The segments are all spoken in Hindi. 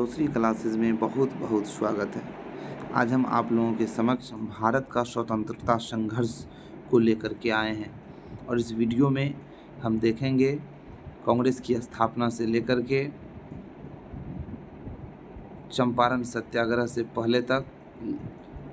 ग्लोसरी क्लासेस में बहुत बहुत स्वागत है। आज हम आप लोगों के समक्ष भारत का स्वतंत्रता संघर्ष को लेकर के आए हैं और इस वीडियो में हम देखेंगे कांग्रेस की स्थापना से लेकर के चंपारण सत्याग्रह से पहले तक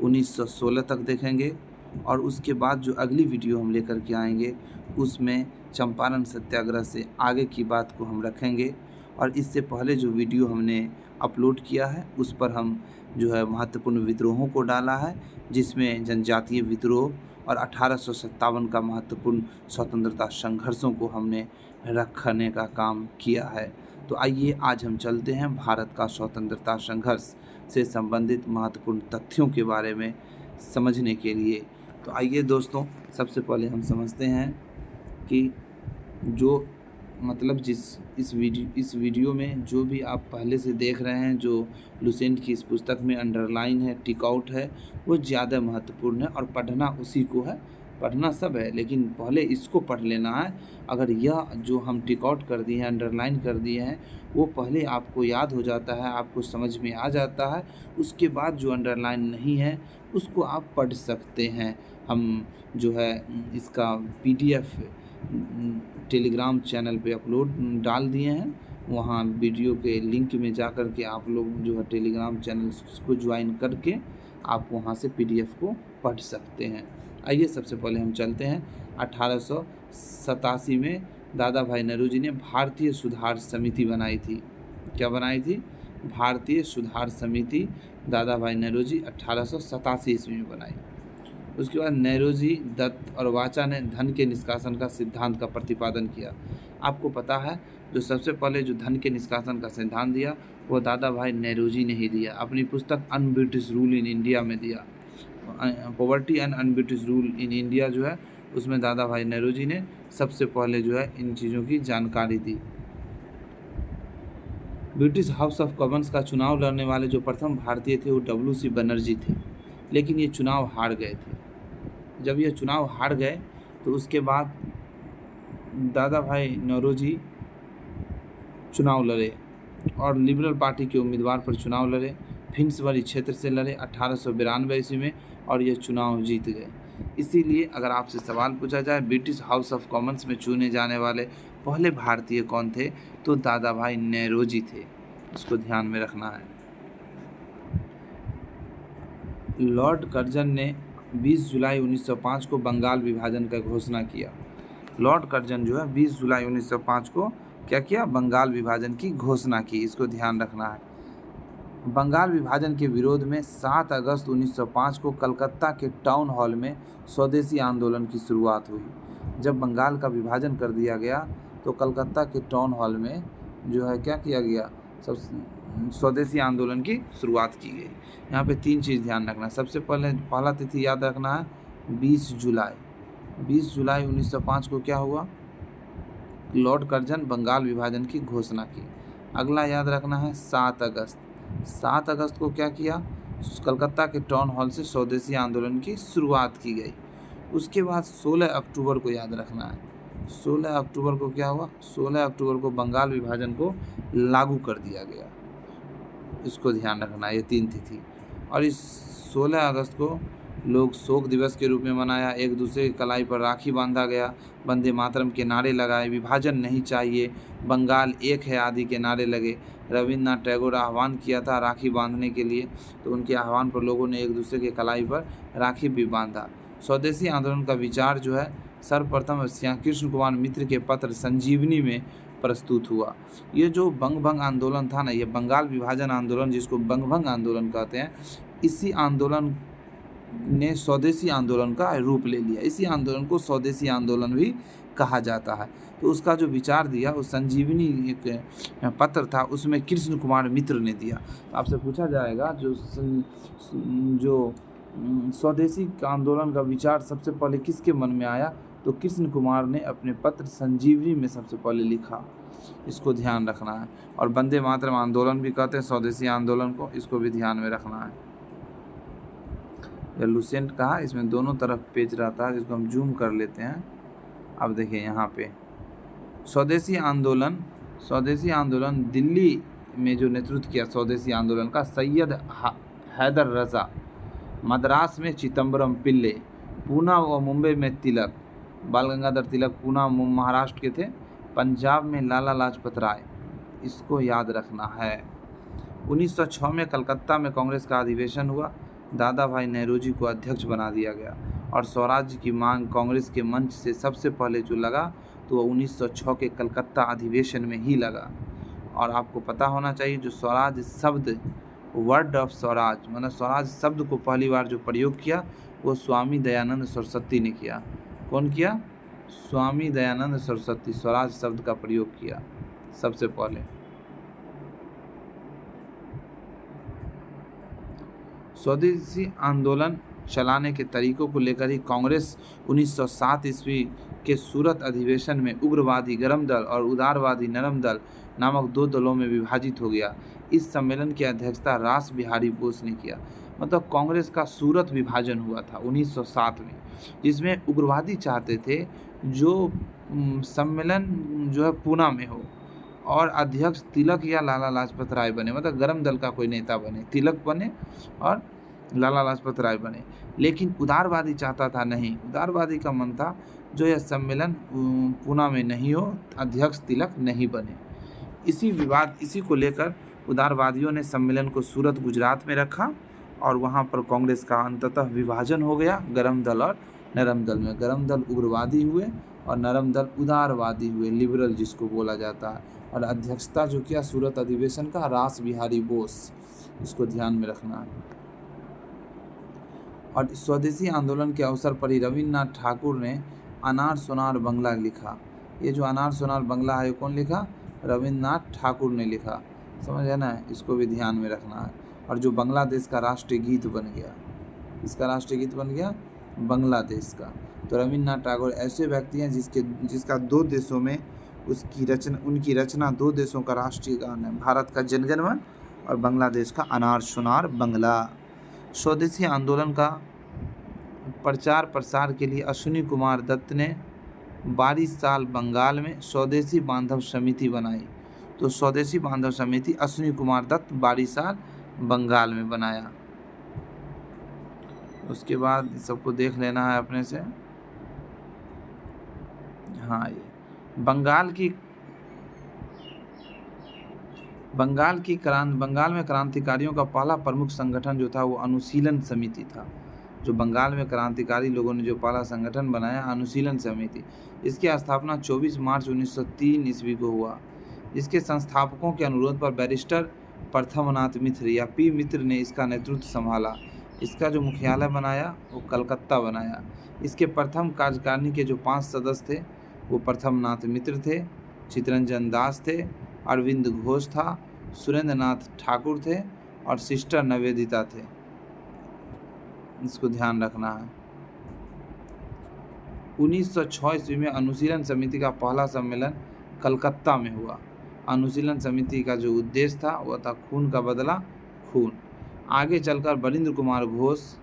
1916 तक देखेंगे और उसके बाद जो अगली वीडियो हम लेकर के आएंगे उसमें चंपारण सत्याग्रह से आगे की बात को हम रखेंगे। और इससे पहले जो वीडियो हमने अपलोड किया है उस पर हम जो है महत्वपूर्ण विद्रोहों को डाला है, जिसमें जनजातीय विद्रोह और 1857 का महत्वपूर्ण स्वतंत्रता संघर्षों को हमने रखने का काम किया है। तो आइए आज हम चलते हैं भारत का स्वतंत्रता संघर्ष से संबंधित महत्वपूर्ण तथ्यों के बारे में समझने के लिए। तो आइए दोस्तों, सबसे पहले हम समझते हैं कि जो मतलब इस वीडियो में जो भी आप पहले से देख रहे हैं, जो लुसेंट की इस पुस्तक में अंडरलाइन है, टिक आउट है, वो ज़्यादा महत्वपूर्ण है और पढ़ना उसी को है। पढ़ना सब है लेकिन पहले इसको पढ़ लेना है। अगर यह जो हम टिक आउट कर दिए हैं, अंडरलाइन कर दिए हैं, वो पहले आपको याद हो जाता है, आपको समझ में आ जाता है, उसके बाद जो अंडरलाइन नहीं है उसको आप पढ़ सकते हैं। हम जो है इसका PDF टेलीग्राम चैनल पे अपलोड डाल दिए हैं। वहाँ वीडियो के लिंक में जा कर के आप लोग जो है टेलीग्राम चैनल को ज्वाइन करके आप वहाँ से PDF को पढ़ सकते हैं। आइए सबसे पहले हम चलते हैं 1887 में दादा भाई नौरोजी ने भारतीय सुधार समिति बनाई थी। क्या बनाई थी? भारतीय सुधार समिति दादा भाई नौरोजी 1887 ईस्वी में बनाई। उसके बाद नौरोजी, दत्त और वाचा ने धन के निष्कासन का सिद्धांत का प्रतिपादन किया। आपको पता है जो सबसे पहले जो धन के निष्कासन का सिद्धांत दिया वो दादा भाई नौरोजी ने ही दिया। अपनी पुस्तक un British rule in India में दिया। Poverty and un British rule in India जो है उसमें दादा भाई नौरोजी ने सबसे पहले जो है इन चीज़ों की जानकारी दी। ब्रिटिश हाउस ऑफ कॉमन्स का चुनाव लड़ने वाले जो प्रथम भारतीय थे वो WC बनर्जी थे, लेकिन ये चुनाव हार गए थे। जब ये चुनाव हार गए तो उसके बाद दादा भाई नौरोजी चुनाव लड़े और लिबरल पार्टी के उम्मीदवार पर चुनाव लड़े। फिन्सबरी क्षेत्र से लड़े 1892 ईस्वी में और ये चुनाव जीत गए। इसीलिए अगर आपसे सवाल पूछा जाए ब्रिटिश हाउस ऑफ कॉमन्स में चुने जाने वाले पहले भारतीय कौन थे, तो दादा भाई नौरोजी थे। इसको ध्यान में रखना है। लॉर्ड कर्जन ने 20 जुलाई 1905 को बंगाल विभाजन का घोषणा किया। लॉर्ड कर्जन जो है 20 जुलाई 1905 को क्या किया? बंगाल विभाजन की घोषणा की। इसको ध्यान रखना है। बंगाल विभाजन के विरोध में 7 अगस्त 1905 को कलकत्ता के टाउन हॉल में स्वदेशी आंदोलन की शुरुआत हुई। जब बंगाल का विभाजन कर दिया गया तो कलकत्ता के टाउन हॉल में जो है क्या किया गया? स्वदेशी आंदोलन की शुरुआत की गई। यहाँ पे 3 चीज़ ध्यान रखना। सबसे पहला तिथि याद रखना है 20 जुलाई। 20 जुलाई 1905 को क्या हुआ? लॉर्ड कर्जन बंगाल विभाजन की घोषणा की। अगला याद रखना है 7 अगस्त। 7 अगस्त को क्या किया? कलकत्ता के टाउन हॉल से स्वदेशी आंदोलन की शुरुआत की गई। उसके बाद 16 अक्टूबर को याद रखना है। 16 अक्टूबर को क्या हुआ? 16 अक्टूबर को बंगाल विभाजन को लागू कर दिया गया। इसको ध्यान रखना है, ये 3 तिथि। और इस 16 अगस्त को लोग शोक दिवस के रूप में मनाया। एक दूसरे की कलाई पर राखी बांधा गया, वंदे मातरम के नारे लगाए, विभाजन नहीं चाहिए, बंगाल एक है आदि के नारे लगे। रविन्द्रनाथ टैगोर आह्वान किया था राखी बांधने के लिए, तो उनके आह्वान पर लोगों ने एक दूसरे के कलाई पर राखी भी बांधा। स्वदेशी आंदोलन का विचार जो है सर्वप्रथम श्याम कृष्ण कुमार मित्र के पत्र संजीवनी में प्रस्तुत हुआ। ये जो बंग आंदोलन था ना, ये बंगाल विभाजन आंदोलन जिसको बंग आंदोलन कहते हैं, इसी आंदोलन ने स्वदेशी आंदोलन का रूप ले लिया। इसी आंदोलन को स्वदेशी आंदोलन भी कहा जाता है। तो उसका जो विचार दिया वो संजीवनी एक पत्र था, उसमें कृष्ण कुमार मित्र ने दिया। आपसे पूछा जाएगा जो स्वदेशी आंदोलन का विचार सबसे पहले किसके मन में आया, तो कृष्ण कुमार ने अपने पत्र संजीवनी में सबसे पहले लिखा। इसको ध्यान रखना है। और वंदे मातरम आंदोलन भी कहते हैं स्वदेशी आंदोलन को, इसको भी ध्यान में रखना है। यह लुसेंट कहा, इसमें दोनों तरफ पेज रहता है, जिसको हम जूम कर लेते हैं। अब देखिए यहाँ पे स्वदेशी आंदोलन दिल्ली में जो नेतृत्व किया स्वदेशी आंदोलन का, सैयद हैदर रजा, मद्रास में चिदम्बरम पिल्ले, पूना व मुंबई में तिलक, बाल गंगाधर तिलक पूना महाराष्ट्र के थे, पंजाब में लाला लाजपत राय। इसको याद रखना है। 1906 में कलकत्ता में कांग्रेस का अधिवेशन हुआ, दादा भाई नेहरू को अध्यक्ष बना दिया गया और स्वराज्य की मांग कांग्रेस के मंच से सबसे पहले जो लगा तो वह 1906 के कलकत्ता अधिवेशन में ही लगा। और आपको पता होना चाहिए जो स्वराज शब्द, वर्ड ऑफ स्वराज मतलब स्वराज शब्द को पहली बार जो प्रयोग किया वो स्वामी दयानंद सरस्वती ने किया। कौन किया? स्वामी दयानंद सरस्वती स्वराज शब्द का प्रयोग किया सबसे पहले। स्वदेशी आंदोलन चलाने के तरीकों को लेकर ही कांग्रेस 1907 ईस्वी के सूरत अधिवेशन में उग्रवादी गरम दल और उदारवादी नरम दल नामक दो दलों में विभाजित हो गया। इस सम्मेलन की अध्यक्षता रास बिहारी बोस ने किया। मतलब कांग्रेस का सूरत विभाजन हुआ था 1907 में, जिसमें उग्रवादी चाहते थे जो सम्मेलन जो है पूना में हो और अध्यक्ष तिलक या लाला लाजपत राय बने, मतलब गरम दल का कोई नेता बने, तिलक बने और लाला लाजपत राय बने। लेकिन उदारवादी चाहता था नहीं, उदारवादी का मन था जो यह सम्मेलन पूना में नहीं हो, अध्यक्ष तिलक नहीं बने। इसी को लेकर उदारवादियों ने सम्मेलन को सूरत गुजरात में रखा और वहाँ पर कांग्रेस का अंततः विभाजन हो गया गरम दल और नरम दल में। गरम दल उग्रवादी हुए और नरम दल उदारवादी हुए, लिबरल जिसको बोला जाता है। और अध्यक्षता जो किया सूरत अधिवेशन का रास बिहारी बोस, इसको ध्यान में रखना है। और स्वदेशी आंदोलन के अवसर पर ही रविन्द्रनाथ ठाकुर ने अनार सोनार बंगला लिखा। ये जो अनार सोनार बंगला है कौन लिखा? रविन्द्रनाथ ठाकुर ने लिखा। समझ है ना? इसको भी ध्यान में रखना है। और जो बांग्लादेश का राष्ट्रीय गीत बन गया, इसका राष्ट्रीय गीत बन गया बांग्लादेश का। तो रविन्द्रनाथ टैगोर ऐसे व्यक्ति हैं जिसका दो देशों में उनकी रचना दो देशों का राष्ट्रीय गान है, भारत का जनगण मन और बांग्लादेश का अनार सोनार बंगला। स्वदेशी आंदोलन का प्रचार प्रसार के लिए अश्विनी कुमार दत्त ने 22 साल बंगाल में स्वदेशी बांधव समिति बनाई। तो स्वदेशी बांधव समिति अश्विनी कुमार दत्त 22 साल बंगाल में बनाया। उसके बाद सबको देख लेना है अपने से। हाँ, ये बंगाल में क्रांतिकारियों का पहला प्रमुख संगठन जो था वो अनुशीलन समिति था। जो बंगाल में क्रांतिकारी लोगों ने जो पहला संगठन बनाया, अनुशीलन समिति, इसकी स्थापना 24 मार्च 1903 ईस्वी को हुआ। इसके संस्थापकों के अनुरोध पर बैरिस्टर प्रथमनाथ मित्र या पी मित्र ने इसका नेतृत्व संभाला। इसका जो मुख्यालय बनाया वो कलकत्ता बनाया। इसके प्रथम कार्यकारिणी के जो 5 सदस्य थे वो प्रथमनाथ मित्र थे, चितरंजन दास थे, अरविंद घोष था, सुरेंद्र नाथ ठाकुर थे और सिस्टर निवेदिता थे। इसको ध्यान रखना है। 1906 ईस्वी में अनुशीलन समिति का पहला सम्मेलन कलकत्ता में हुआ। अनुशीलन समिति का जो उद्देश्य था वह था खून का बदला खून। आगे चलकर बरिंद्र कुमार घोष,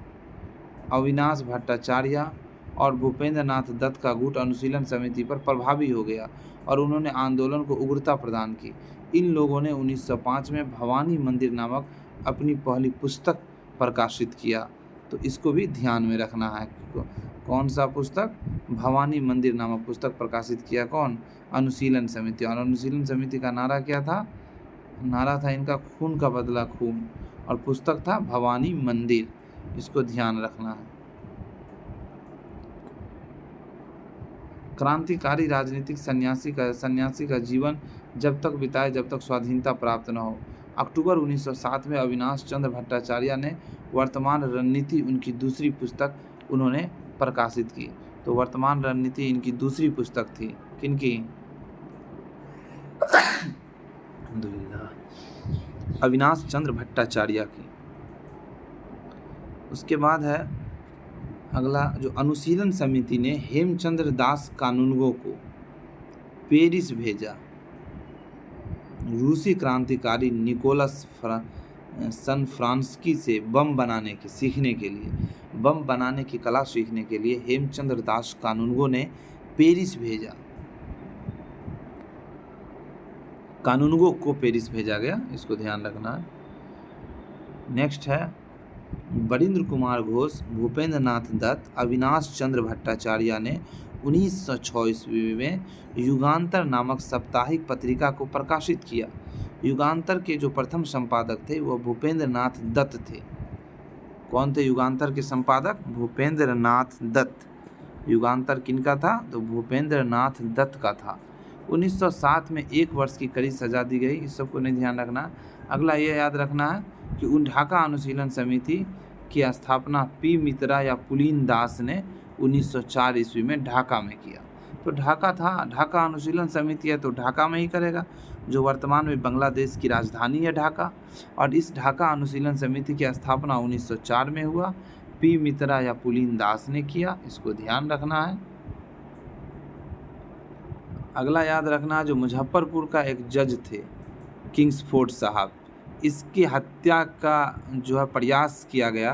अविनाश भट्टाचार्य और भूपेंद्र नाथ दत्त का गुट अनुशीलन समिति पर प्रभावी हो गया और उन्होंने आंदोलन को उग्रता प्रदान की। इन लोगों ने 1905 में भवानी मंदिर नामक अपनी पहली पुस्तक प्रकाशित किया। तो इसको भी ध्यान में रखना है। कौन सा पुस्तक? भवानी मंदिर नामक पुस्तक प्रकाशित किया कौन? अनुशीलन समिति। और अनुशीलन समिति का नारा क्या था? नारा था इनका खून का बदला खून और पुस्तक था भवानी मंदिर। इसको ध्यान रखना है। क्रांतिकारी राजनीतिक सन्यासी का जीवन जब तक बिताए जब तक स्वाधीनता प्राप्त न हो। अक्टूबर 1907 में अविनाश चंद्र भट्टाचार्य ने वर्तमान रणनीति उनकी दूसरी पुस्तक उन्होंने प्रकाशित की। तो वर्तमान रणनीति इनकी दूसरी पुस्तक थी। किनकी? अल्हम्दुलिल्लाह, अविनाश चंद्र भट्टाचार्य की। उसके बाद है अगला, जो अनुशीलन समिति ने हेमचंद्र दास कानूनगो को पेरिस भेजा। रूसी क्रांतिकारी निकोलस सनफ्रांस्की से बम बनाने की कला सीखने के लिए हेमचंद्र दास कानूनगो ने पेरिस भेजा। कानूनगो को पेरिस भेजा गया, इसको ध्यान रखना है। नेक्स्ट है बरिंद्र कुमार घोष, भूपेंद्र नाथ दत्त, अविनाश चंद्र भट्टाचार्य ने 1906 ईस्वी में युगांतर नामक साप्ताहिक पत्रिका को प्रकाशित किया। युगांतर के जो प्रथम संपादक थे वह भूपेंद्र नाथ दत्त थे। कौन थे युगांतर के संपादक? भूपेंद्र नाथ दत्त। युगांतर किनका था? तो भूपेंद्र नाथ दत्त का था। 1907 में 1 वर्ष की कड़ी सजा दी गई, इस सबको नहीं ध्यान रखना। अगला ये याद रखना है कि उन ढाका अनुशीलन समिति की स्थापना पी मित्रा या पुलीन दास ने 1904 ईस्वी में ढाका में किया। तो ढाका था, ढाका अनुशीलन समिति है तो ढाका में ही करेगा, जो वर्तमान में बांग्लादेश की राजधानी है ढाका। और इस ढाका अनुशीलन समिति की स्थापना 1904 में हुआ, पी मित्रा या पुलीन दास ने किया, इसको ध्यान रखना है। अगला याद रखना, जो मुजफ्फरपुर का एक जज थे किंग्सफोर्ड साहब, इसकी हत्या का जो है प्रयास किया गया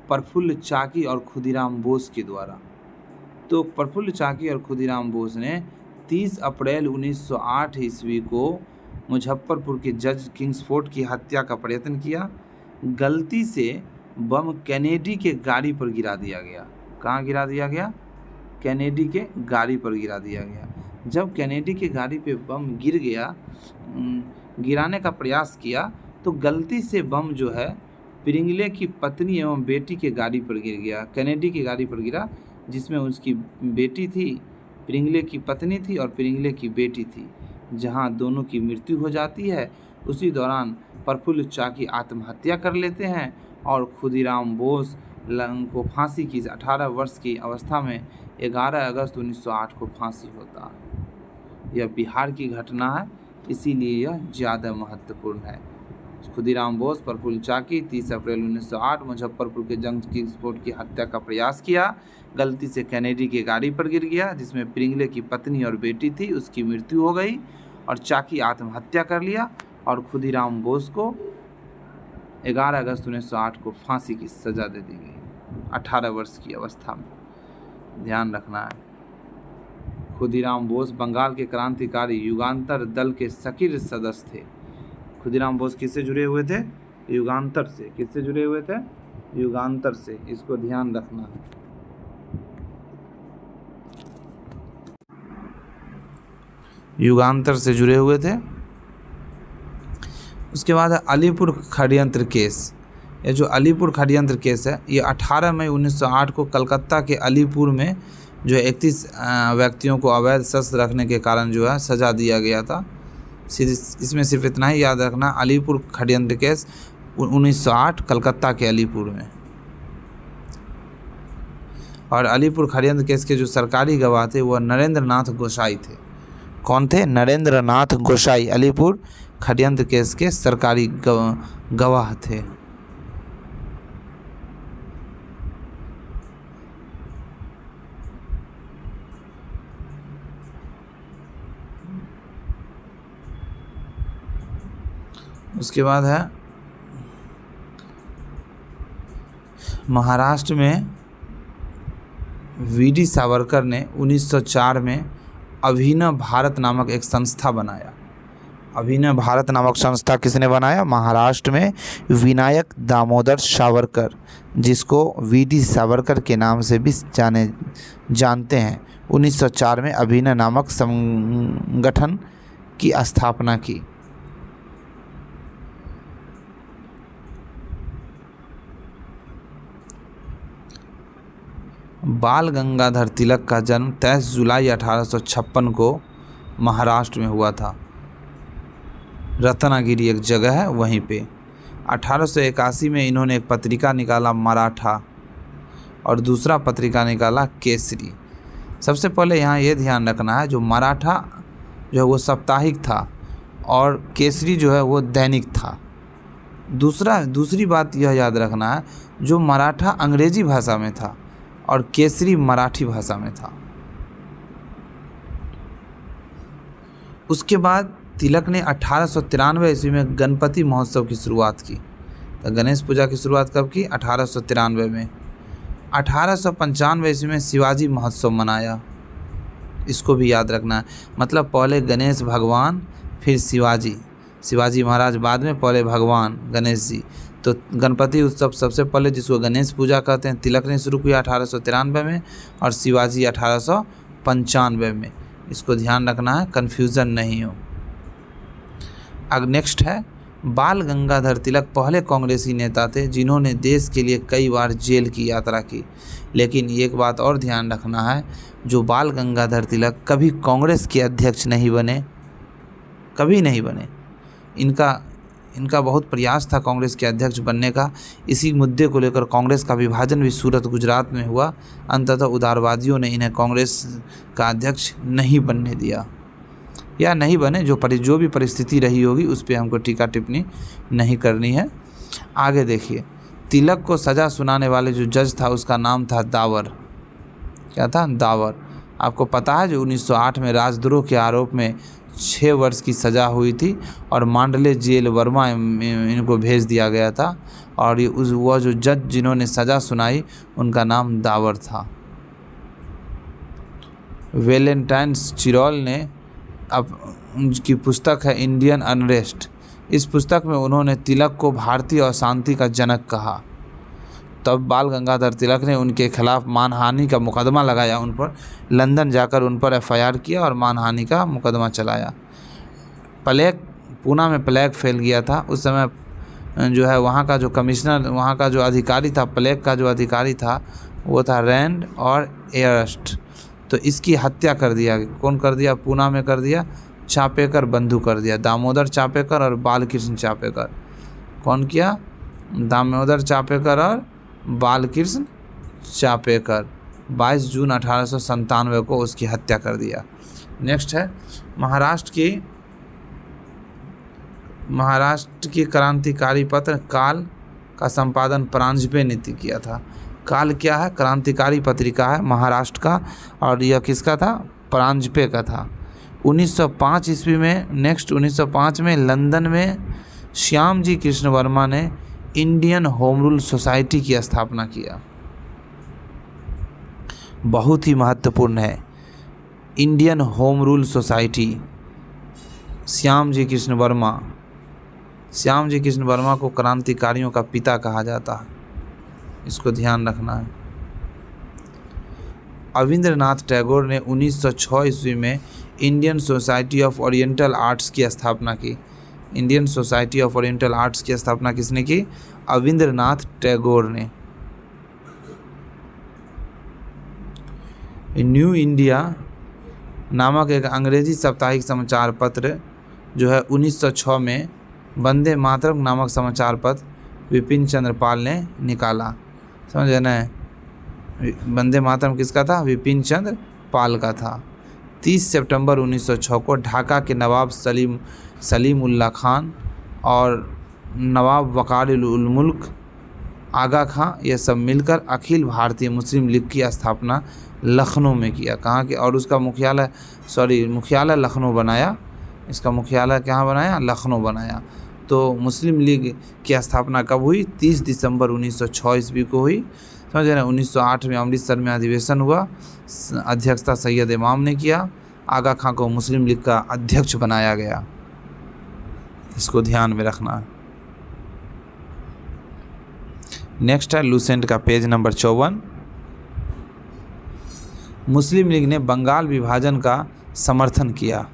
प्रफुल्ल चाकी और खुदीराम बोस के द्वारा। तो प्रफुल्ल चाकी और खुदीराम बोस ने 30 अप्रैल 1908 ईस्वी को मुजफ्फरपुर के जज किंग्सफोर्ड की हत्या का प्रयत्न किया। गलती से बम कैनेडी के गाड़ी पर गिरा दिया गया। कहाँ गिरा दिया गया? कैनेडी के गाड़ी पर गिरा दिया गया। जब कैनेडी के गाड़ी पे बम गिर गया, गिराने का प्रयास किया तो गलती से बम जो है प्रिंगले की पत्नी एवं बेटी के गाड़ी पर गिर गया। कैनेडी की गाड़ी पर गिरा जिसमें उसकी बेटी थी, प्रिंगले की पत्नी थी और प्रिंगले की बेटी थी, जहां दोनों की मृत्यु हो जाती है। उसी दौरान प्रफुल्ल चाकी आत्महत्या कर लेते हैं और खुदीराम बोस को फांसी की 18 वर्ष की अवस्था में 11 अगस्त 1908 को फांसी होता है। यह बिहार की घटना है, इसीलिए यह ज़्यादा महत्वपूर्ण है। खुदीराम बोस, प्रफुल्ल चाकी 30 अप्रैल 1908 मुजफ्फरपुर के जंग किंग्सफोर्ड की हत्या का प्रयास किया। गलती से कैनेडी की गाड़ी पर गिर गया जिसमें प्रिंगले की पत्नी और बेटी थी, उसकी मृत्यु हो गई और चाकी आत्महत्या कर लिया और खुदीराम बोस को 11 अगस्त 1908 को फांसी की सजा दे दी गई 18 वर्ष की अवस्था में। ध्यान रखना है। खुदीराम बोस बंगाल के क्रांतिकारी युगांतर दल के सक्रिय सदस्य थे। खुदीराम बोस किससे जुड़े हुए थे? युगांतर से। किससे जुड़े हुए थे? युगांतर से, इसको ध्यान रखना है। युगांतर से जुड़े हुए थे। उसके बाद है अलीपुर षड्यंत्र केस। ये जो अलीपुर षड्यंत्र केस है, ये 18 मई 1908 को कलकत्ता के अलीपुर में जो 31 व्यक्तियों को अवैध शस्त्र रखने के कारण जो है सजा दिया गया था। इसमें सिर्फ इतना ही याद रखना, अलीपुर षड्यंत्र केस 1908 कलकत्ता के अलीपुर में। और अलीपुर षड्यंत्र केस के जो सरकारी गवाह थे वह नरेंद्र नाथ गोसाई थे। कौन थे? नरेंद्र नाथ गोसाई अलीपुर षड्यंत्र केस के सरकारी गवाह थे। उसके बाद है महाराष्ट्र में वीडी सावरकर ने 1904 में अभिनव भारत नामक एक संस्था बनाया। अभिनव भारत नामक संस्था किसने बनाया? महाराष्ट्र में विनायक दामोदर सावरकर, जिसको वीडी सावरकर के नाम से भी जानते हैं, 1904 में अभिनव नामक संगठन की स्थापना की। बाल गंगाधर तिलक का जन्म 23 जुलाई 1856 को महाराष्ट्र में हुआ था। रत्नागिरी एक जगह है वहीं पे। 1881 में इन्होंने एक पत्रिका निकाला मराठा और दूसरा पत्रिका निकाला केसरी। सबसे पहले यहाँ ये ध्यान रखना है, जो मराठा जो है वो साप्ताहिक था और केसरी जो है वो दैनिक था। दूसरी बात यह याद रखना है, जो मराठा अंग्रेजी भाषा में था और केसरी मराठी भाषा में था। उसके बाद तिलक ने 1893 ईस्वी में गणपति महोत्सव की शुरुआत की। तो गणेश पूजा की शुरुआत कब की? 1893 में। 1895 ईस्वी में शिवाजी महोत्सव मनाया, इसको भी याद रखना है। मतलब पहले गणेश भगवान फिर शिवाजी महाराज बाद में, पहले भगवान गणेश जी। तो गणपति उत्सव सबसे पहले, जिसको गणेश पूजा कहते हैं, तिलक ने शुरू किया 1893 में और शिवाजी 1895 में। इसको ध्यान रखना है, कन्फ्यूज़न नहीं हो। अब नेक्स्ट है, बाल गंगाधर तिलक पहले कांग्रेसी नेता थे जिन्होंने देश के लिए कई बार जेल की यात्रा की। लेकिन एक बात और ध्यान रखना है, जो बाल गंगाधर तिलक कभी कांग्रेस के अध्यक्ष नहीं बने, कभी नहीं बने। इनका बहुत प्रयास था कांग्रेस के अध्यक्ष बनने का। इसी मुद्दे को लेकर कांग्रेस का विभाजन भी सूरत गुजरात में हुआ। अंततः उदारवादियों ने इन्हें कांग्रेस का अध्यक्ष नहीं बनने दिया, या नहीं बने। जो भी परिस्थिति रही होगी उस पर हमको टीका टिप्पणी नहीं करनी है। आगे देखिए, तिलक को सज़ा सुनाने वाले जो जज था उसका नाम था दावर। क्या था? दावर। आपको पता है जो 1908 में राजद्रोह के आरोप में 6 वर्ष की सज़ा हुई थी और मांडले जेल वर्मा इनको भेज दिया गया था, और वह जो जज जिन्होंने सज़ा सुनाई उनका नाम दावर था। वैलेंटाइन चिरोल ने अब उनकी पुस्तक है इंडियन अनरेस्ट। इस पुस्तक में उन्होंने तिलक को भारतीय अशांति का जनक कहा। तब बाल गंगाधर तिलक ने उनके खिलाफ मानहानि का मुकदमा लगाया, उन पर लंदन जाकर उन पर FIR किया और मानहानि का मुकदमा चलाया। पूना में प्लेग फैल गया था उस समय। जो है वहाँ का जो कमिश्नर, वहाँ का जो अधिकारी था, प्लेग का जो अधिकारी था वो था रैंड और एयरस्ट। तो इसकी हत्या कर दिया। कौन कर दिया? पूना में कर दिया, चापेकर बंधु कर दिया, दामोदर चापेकर और बालकृष्ण चापेकर। कौन किया? दामोदर चापेकर और बालकृष्ण चापेकर। 22 जून 1897 को उसकी हत्या कर दिया। नेक्स्ट है, महाराष्ट्र की क्रांतिकारी पत्र काल का संपादन परांजपे ने किया था। काल क्या है? क्रांतिकारी पत्रिका है महाराष्ट्र का, और यह किसका था? परांजपे का था। 1905 ईस्वी में, 1905 में लंदन में श्यामजी कृष्ण वर्मा ने इंडियन होम रूल सोसाइटी की स्थापना किया। बहुत ही महत्वपूर्ण है Indian home rule society. Shyamji Krishna Verma को क्रांतिकारियों का पिता कहा जाता है, इसको ध्यान रखना है। रविंद्रनाथ टैगोर ने 1906 ईस्वी में Indian society of oriental arts की स्थापना की। Indian society of oriental arts की स्थापना किसने की? रविंद्रनाथ टैगोर ने। न्यू इंडिया नामक एक अंग्रेजी साप्ताहिक समाचार पत्र जो है 1906 में वंदे मातरम नामक समाचार पत्र विपिन चंद्र पाल ने निकाला। समझ गए ना? वंदे मातरम किसका था? विपिन चंद्र पाल का था। 30 सितंबर 1906 को ढाका के नवाब सलीम उल्लाह खान और नवाब वकार उल मुल्क आगा खां, ये सब मिलकर अखिल भारतीय मुस्लिम लीग की स्थापना लखनऊ में किया। कहाँ के? और उसका मुख्यालय लखनऊ बनाया। इसका मुख्यालय कहाँ बनाया? लखनऊ बनाया। तो मुस्लिम लीग की स्थापना कब हुई? 30 दिसंबर 1906 ईस्वी को हुई। समझ रहे हैं? 1908 में अमृतसर में अधिवेशन हुआ, अध्यक्षता सैयद इमाम ने किया। आगा खां को मुस्लिम लीग का अध्यक्ष बनाया गया, इसको ध्यान में रखना है। नेक्स्ट है लूसेंट का पेज नंबर 54। मुस्लिम लीग ने बंगाल विभाजन का समर्थन किया।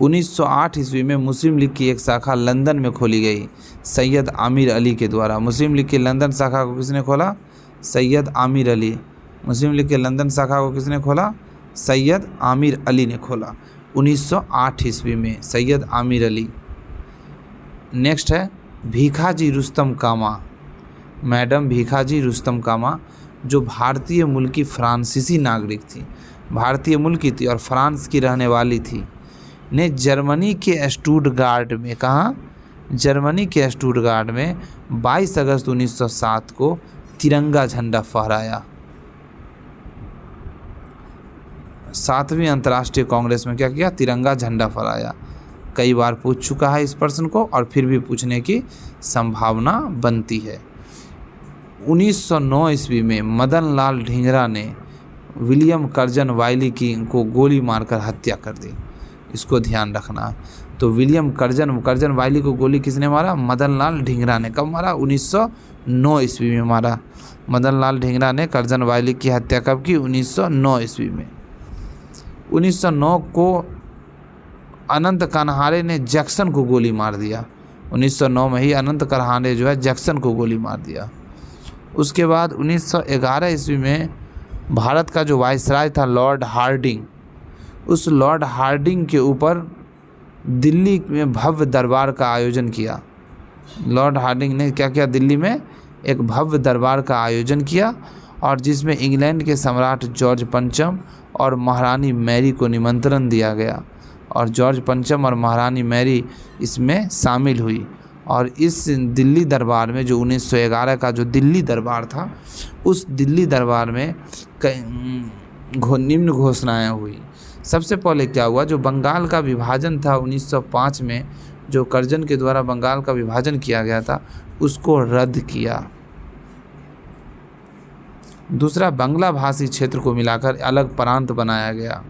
1908 ईस्वी में मुस्लिम लीग की एक शाखा लंदन में खोली गई सैयद आमिर अली के द्वारा। मुस्लिम लीग की लंदन शाखा को किसने खोला? सैयद आमिर अली। मुस्लिम लीग के लंदन शाखा को किसने खोला? सैयद आमिर अली ने खोला 1908 ईस्वी में, सैयद आमिर अली। नेक्स्ट है भीखाजी रुस्तम कामा। मैडम भीखाजी रुस्तम कामा जो भारतीय मूल की फ्रांसीसी नागरिक थी, भारतीय मूल की थी और फ्रांस की रहने वाली थी, ने जर्मनी के स्टुटगार्ट में, कहाँ? जर्मनी के स्टुटगार्ट में 22 अगस्त 1907 को तिरंगा झंडा फहराया। 7वीं अंतर्राष्ट्रीय कांग्रेस में क्या किया? तिरंगा झंडा फहराया। कई बार पूछ चुका है इस प्रश्न को और फिर भी पूछने की संभावना बनती है। 1909 ईस्वी में मदन लाल ढींगरा ने विलियम कर्जन वाइली को गोली मारकर हत्या कर दी, इसको ध्यान रखना। तो विलियम कर्जन वायली को गोली किसने मारा? मदन लाल ढींगरा ने। कब मारा? 1909 ईस्वी में मारा। मदन लाल ढींगरा ने कर्जन वायली की हत्या कब की? 1909 ईस्वी में। 1909 को अनंत कनहारे ने जैक्सन को गोली मार दिया। 1909 में ही अनंत कनहारे जो है जैक्सन को गोली मार दिया। उसके बाद 1911 ईस्वी में भारत का जो वायसराय था लॉर्ड हार्डिंग, उस लॉर्ड हार्डिंग के ऊपर दिल्ली में भव्य दरबार का आयोजन किया। लॉर्ड हार्डिंग ने क्या किया? दिल्ली में एक भव्य दरबार का आयोजन किया और जिसमें इंग्लैंड के सम्राट जॉर्ज पंचम और महारानी मैरी को निमंत्रण दिया गया और जॉर्ज पंचम और महारानी मैरी इसमें शामिल हुई। और इस दिल्ली दरबार में जो 1911 का जो दिल्ली दरबार था, उस दिल्ली दरबार में निम्न घोषणाएं हुई। सबसे पहले क्या हुआ? जो बंगाल का विभाजन था 1905 में, जो कर्जन के द्वारा बंगाल का विभाजन किया गया था, उसको रद्द किया। दूसरा, बांग्ला भाषी क्षेत्र को मिलाकर अलग प्रांत बनाया गया।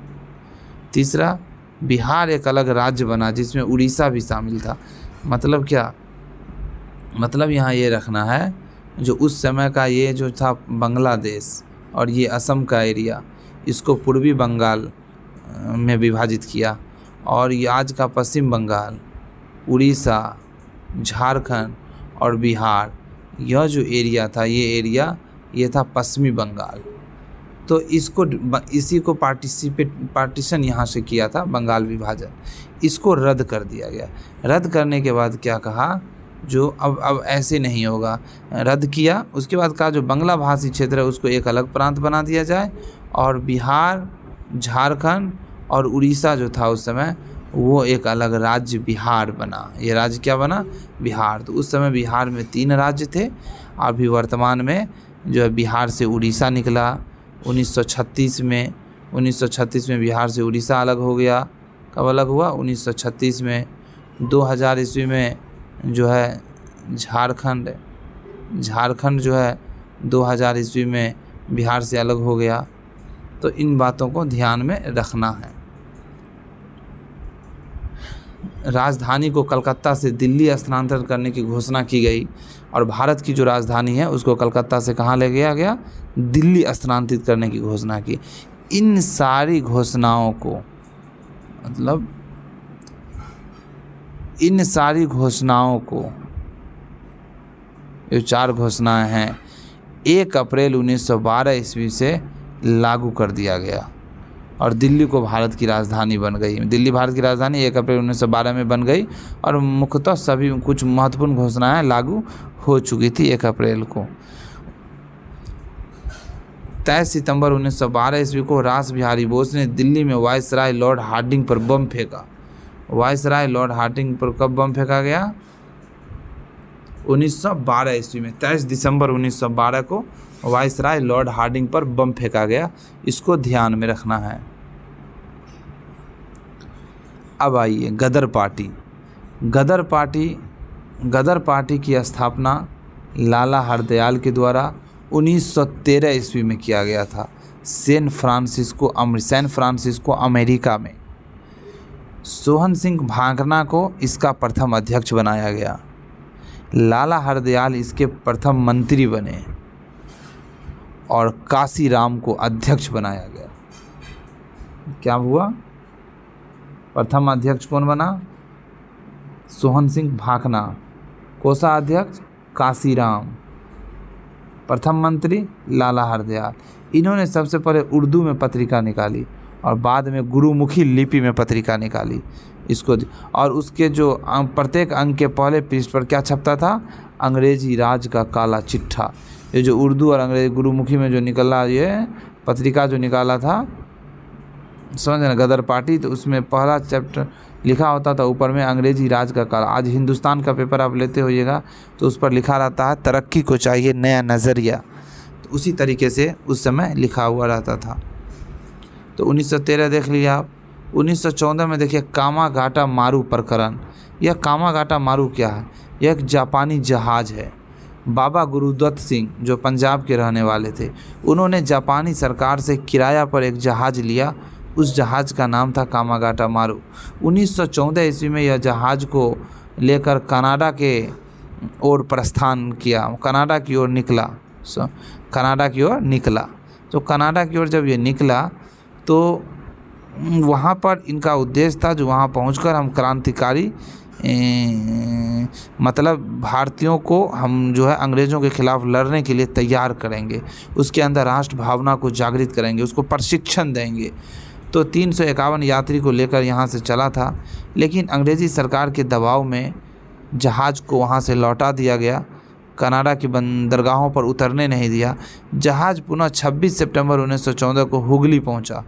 तीसरा, बिहार एक अलग राज्य बना जिसमें उड़ीसा भी शामिल था। मतलब क्या? मतलब यहाँ ये रखना है, जो उस समय का ये जो था बांग्लादेश और ये असम का एरिया, इसको पूर्वी बंगाल में विभाजित किया और ये आज का पश्चिम बंगाल, उड़ीसा, झारखंड और बिहार, यह जो एरिया था ये था पश्चिमी बंगाल। तो इसी को पार्टीशन यहाँ से किया था, बंगाल विभाजन। इसको रद्द कर दिया गया। रद्द करने के बाद क्या कहा? जो अब ऐसे नहीं होगा, रद्द किया। उसके बाद कहा जो बांग्ला भाषी क्षेत्र है उसको एक अलग प्रांत बना दिया जाए और बिहार, झारखंड और उड़ीसा जो था उस समय, वो एक अलग राज्य बिहार बना। ये राज्य क्या बना? बिहार। तो उस समय बिहार में 3 राज्य थे। अभी वर्तमान में जो है बिहार से उड़ीसा निकला 1936 में। 1936 में बिहार से उड़ीसा अलग हो गया। कब अलग हुआ? 1936 में। 2000 ईस्वी में जो है झारखंड जो है 2000 ईस्वी में बिहार से अलग हो गया। तो इन बातों को ध्यान में रखना है। राजधानी को कलकत्ता से दिल्ली स्थानांतरित करने की घोषणा की गई और भारत की जो राजधानी है उसको कलकत्ता से कहाँ ले गया गया? दिल्ली स्थानांतरित करने की घोषणा की। इन सारी घोषणाओं को, मतलब इन सारी घोषणाओं को, ये 4 घोषणाएं हैं, 1 अप्रैल 1912 ईस्वी से लागू कर दिया गया और दिल्ली को भारत की राजधानी बन गई। दिल्ली भारत की राजधानी 1 अप्रैल 1912 में बन गई और मुख्यतः सभी कुछ महत्वपूर्ण घोषणाएं लागू हो चुकी थी 1 अप्रैल को। 23 सितंबर 1912 ईस्वी को रास बिहारी बोस ने दिल्ली में वायसराय लॉर्ड हार्डिंग पर बम फेंका। वायसराय लॉर्ड हार्डिंग पर कब बम फेंका गया? 1912 ईस्वी में। 23 दिसंबर 1912 को वायसराय लॉर्ड हार्डिंग पर बम फेंका गया। इसको ध्यान में रखना है। अब आइए गदर पार्टी। गदर पार्टी की स्थापना लाला हरदयाल के द्वारा 1913 ईस्वी में किया गया था सैन फ्रांसिस्को अमेरिका में। सोहन सिंह भांगना को इसका प्रथम अध्यक्ष बनाया गया। लाला हरदयाल इसके प्रथम मंत्री बने और काशीराम को अध्यक्ष बनाया गया। क्या हुआ? प्रथम अध्यक्ष कौन बना? सोहन सिंह भांगना। कोषाध्यक्ष काशीराम। प्रथम मंत्री लाला हरदयाल। इन्होंने सबसे पहले उर्दू में पत्रिका निकाली और बाद में गुरुमुखी लिपि में पत्रिका निकाली इसको। और उसके जो प्रत्येक अंक के पहले पृष्ठ पर क्या छपता था? अंग्रेजी राज का काला चिट्ठा। ये जो उर्दू और अंग्रेजी गुरुमुखी में जो निकला, ये पत्रिका जो निकाला था, समझ ना, गदर पार्टी, तो उसमें पहला चैप्टर लिखा होता था ऊपर में अंग्रेजी राज का काल। आज हिंदुस्तान का पेपर आप लेते होइएगा तो उस पर लिखा रहता है तरक्की को चाहिए नया नज़रिया। तो उसी तरीके से उस समय लिखा हुआ रहता था। तो 1913 देख लिया आप। 1914 में देखिए कामागाटा मारू प्रकरण। यह कामागाटा मारू क्या है? यह एक जापानी जहाज़ है। बाबा गुरुदत्त सिंह जो पंजाब के रहने वाले थे, उन्होंने जापानी सरकार से किराया पर एक जहाज़ लिया। उस जहाज़ का नाम था कामागाटा मारू। 1914 ईस्वी में यह जहाज़ को लेकर कनाडा के ओर प्रस्थान किया, कनाडा की ओर निकला, कनाडा की ओर निकला। तो कनाडा की ओर जब ये निकला तो वहाँ पर इनका उद्देश्य था जो वहाँ पहुँचकर हम क्रांतिकारी मतलब भारतीयों को हम जो है अंग्रेज़ों के ख़िलाफ़ लड़ने के लिए तैयार करेंगे, उसके अंदर राष्ट्र भावना को जागृत करेंगे, उसको प्रशिक्षण देंगे। तो 351 यात्री को लेकर यहाँ से चला था, लेकिन अंग्रेज़ी सरकार के दबाव में जहाज़ को वहाँ से लौटा दिया गया, कनाडा की बंदरगाहों पर उतरने नहीं दिया। जहाज़ पुनः 26 सितंबर 1914 को हुगली पहुँचा,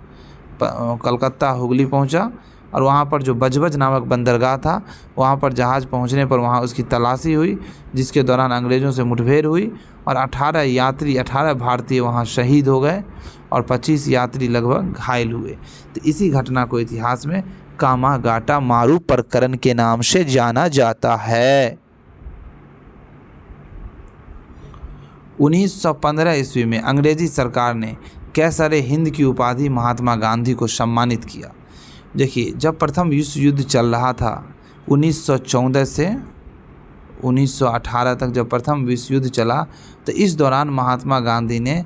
कलकत्ता हुगली पहुँचा, और वहाँ पर जो बजबज नामक बंदरगाह था वहाँ पर जहाज़ पहुँचने पर वहाँ उसकी तलाशी हुई, जिसके दौरान अंग्रेज़ों से मुठभेड़ हुई और 18 भारतीय वहाँ शहीद हो गए और 25 यात्री लगभग घायल हुए। तो इसी घटना को इतिहास में कामागाटा मारू प्रकरण के नाम से जाना जाता है। 1915 ईस्वी में अंग्रेज़ी सरकार ने कैसरे हिंद की उपाधि महात्मा गांधी को सम्मानित किया। देखिए, जब प्रथम विश्व युद्ध चल रहा था 1914 से 1918 तक जब प्रथम विश्व युद्ध चला, तो इस दौरान महात्मा गांधी ने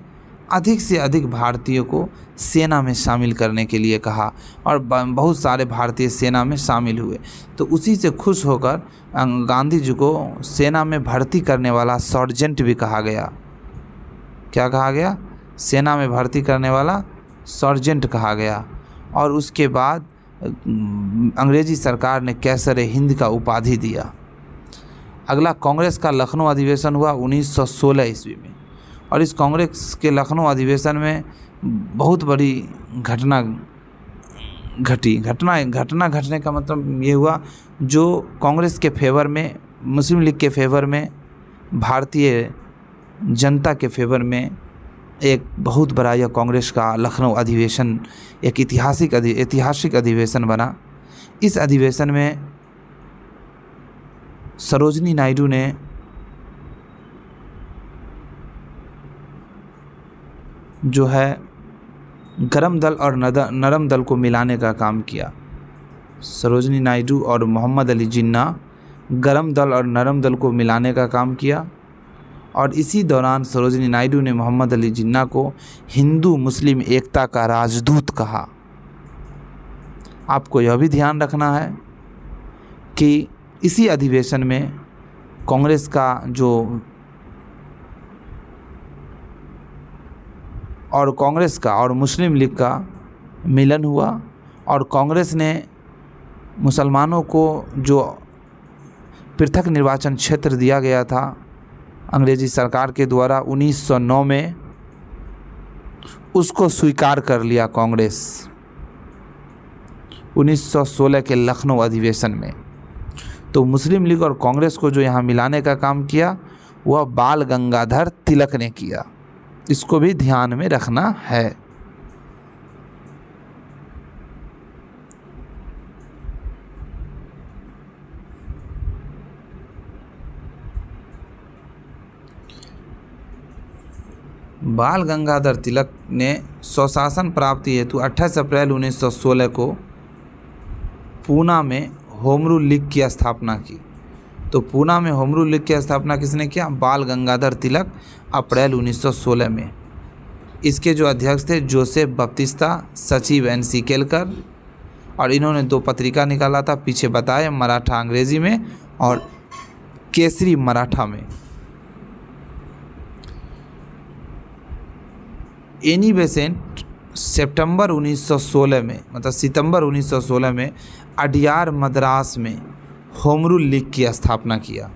अधिक से अधिक भारतीयों को सेना में शामिल करने के लिए कहा और बहुत सारे भारतीय सेना में शामिल हुए। तो उसी से खुश होकर गांधी जी को सेना में भर्ती करने वाला सर्जेंट भी कहा गया। क्या कहा गया? सेना में भर्ती करने वाला सर्जेंट कहा गया। और उसके बाद अंग्रेज़ी सरकार ने कैसरे हिंद का उपाधि दिया। अगला कांग्रेस का लखनऊ अधिवेशन हुआ 1916 ईस्वी में, और इस कांग्रेस के लखनऊ अधिवेशन में बहुत बड़ी घटना घटी। घटना घटने का मतलब ये हुआ, जो कांग्रेस के फेवर में, मुस्लिम लीग के फेवर में, भारतीय जनता के फेवर में एक बहुत बड़ा यह कांग्रेस का लखनऊ अधिवेशन एक ऐतिहासिक अधिवेशन बना। इस अधिवेशन में सरोजिनी नायडू ने जो है गरम दल और नरम दल को मिलाने का काम किया। सरोजिनी नायडू और मोहम्मद अली जिन्ना गरम दल और नरम दल को मिलाने का काम किया, और इसी दौरान सरोजिनी नायडू ने मोहम्मद अली जिन्ना को हिंदू मुस्लिम एकता का राजदूत कहा। आपको यह भी ध्यान रखना है कि इसी अधिवेशन में कांग्रेस का और मुस्लिम लीग का मिलन हुआ, और कांग्रेस ने मुसलमानों को जो पृथक निर्वाचन क्षेत्र दिया गया था अंग्रेज़ी सरकार के द्वारा 1909 में, उसको स्वीकार कर लिया कांग्रेस 1916 के लखनऊ अधिवेशन में। तो मुस्लिम लीग और कांग्रेस को जो यहाँ मिलाने का काम किया वह बाल गंगाधर तिलक ने किया। इसको भी ध्यान में रखना है। बाल गंगाधर तिलक ने स्वशासन प्राप्ति हेतु 28 अप्रैल 1916 को पूना में होम रूल लीग की स्थापना की। तो पूना में होम रूल लीग की स्थापना किसने किया? बाल गंगाधर तिलक, अप्रैल 1916 में। इसके जो अध्यक्ष थे जोसेफ बप्तिस्ता, सचिव NC केलकर, और इन्होंने 2 पत्रिका निकाला था, पीछे बताए, मराठा अंग्रेज़ी में और केसरी मराठा में। एनी बेसेंट सितंबर 1916 में, मतलब सितंबर 1916 में अडियार मद्रास में होम रूल लीग की स्थापना किया।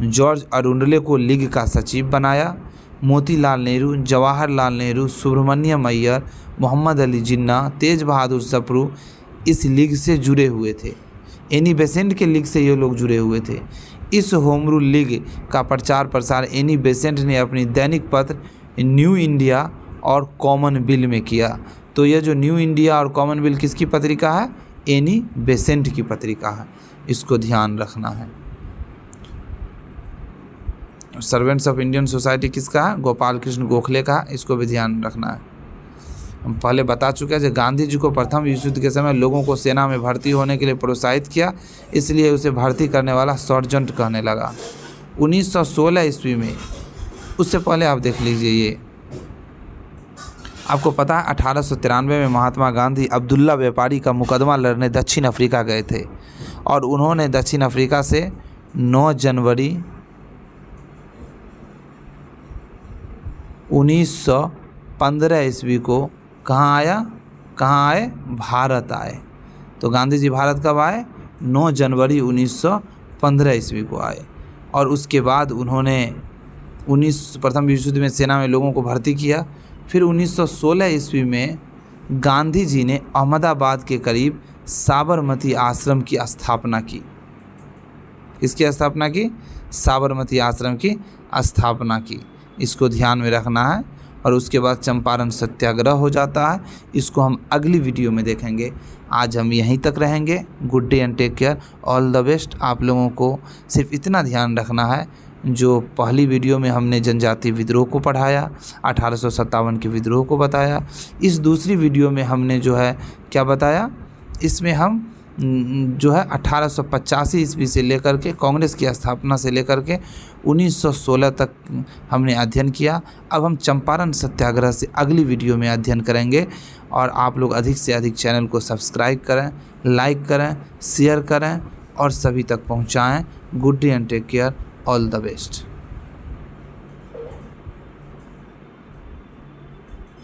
जॉर्ज अरुंडले को लीग का सचिव बनाया। मोतीलाल नेहरू, जवाहरलाल नेहरू, सुब्रमण्यम अय्यर, मोहम्मद अली जिन्ना, तेज बहादुर सप्रू इस लीग से जुड़े हुए थे। एनी बेसेंट के लीग से ये लोग जुड़े हुए थे। इस होम रूल लीग का प्रचार प्रसार एनी बेसेंट ने अपनी दैनिक पत्र न्यू इंडिया और कॉमनवेल्थ में किया। तो यह जो न्यू इंडिया और कॉमनवेल्थ किसकी पत्रिका है? एनी बेसेंट की पत्रिका है। इसको ध्यान रखना है। सर्वेंट्स ऑफ इंडियन सोसाइटी किसका है? गोपाल कृष्ण गोखले का। इसको भी ध्यान रखना है। हम पहले बता चुके हैं कि गांधी जी को प्रथम विश्व युद्ध के समय लोगों को सेना में भर्ती होने के लिए प्रोत्साहित किया, इसलिए उसे भर्ती करने वाला सर्जेंट कहने लगा। 1916 ईस्वी में, उससे पहले आप देख लीजिए, ये आपको पता है 1893 में महात्मा गांधी अब्दुल्ला व्यापारी का मुकदमा लड़ने दक्षिण अफ्रीका गए थे और उन्होंने दक्षिण अफ्रीका से 9 जनवरी 1915 ईस्वी को कहाँ आए? भारत आए। तो गांधी जी भारत कब आए? 9 जनवरी 1915 ईस्वी को आए और उसके बाद उन्होंने प्रथम विश्व युद्ध में सेना में लोगों को भर्ती किया। फिर 1916 ईस्वी में गांधी जी ने अहमदाबाद के करीब साबरमती आश्रम की स्थापना की। किसकी स्थापना की? साबरमती आश्रम की स्थापना की। इसको ध्यान में रखना है। और उसके बाद चंपारण सत्याग्रह हो जाता है, इसको हम अगली वीडियो में देखेंगे। आज हम यहीं तक रहेंगे। Good day and take care, all the best. आप लोगों को सिर्फ इतना ध्यान रखना है, जो पहली वीडियो में हमने जनजातीय विद्रोह को पढ़ाया, 1857 के विद्रोह को बताया, इस दूसरी वीडियो में हमने जो है क्या बताया, इसमें हम जो है 1885 ईस्वी से लेकर के कांग्रेस की स्थापना से लेकर के 1916 तक हमने अध्ययन किया। अब हम चंपारण सत्याग्रह से अगली वीडियो में अध्ययन करेंगे। और आप लोग अधिक से अधिक चैनल को सब्सक्राइब करें, लाइक करें, शेयर करें और सभी तक पहुंचाएं। Good day and take care, all the best.